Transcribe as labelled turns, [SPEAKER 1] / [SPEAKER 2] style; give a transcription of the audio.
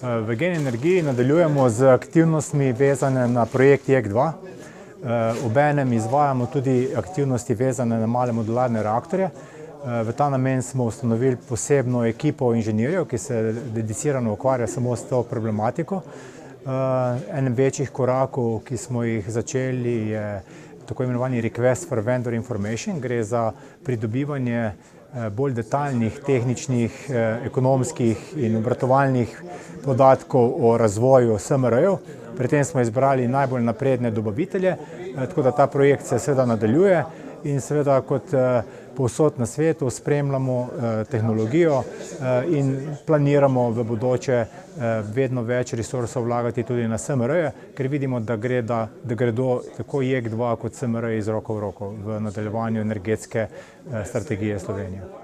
[SPEAKER 1] V Gen energiji nadaljujemo z aktivnostmi vezane na projekt JEK2. Obenem izvajamo tudi aktivnosti vezane na male modularne reaktorje. V ta namen smo ustanovili posebno ekipo inženirjev, ki se dedicirano ukvarja samo s to problematiko. Eden večjih korakov, ki smo jih začeli, je tako imenovani Request for Vendor Information. Gre za pridobivanje bolj detaljnih, tehničnih, ekonomskih in obratovalnih podatkov o razvoju SMR-jev. Pri tem smo izbrali najbolj napredne dobavitelje, tako da ta projekt se seveda nadaljuje in seveda kot povsod na svetu spremljamo tehnologijo in planiramo v bodoče vedno več resursov vlagati tudi na SMR-je, ker vidimo, da gredo tako JEK2 kot SMR-ji z roko v roko v nadaljevanju energetske strategije Slovenije.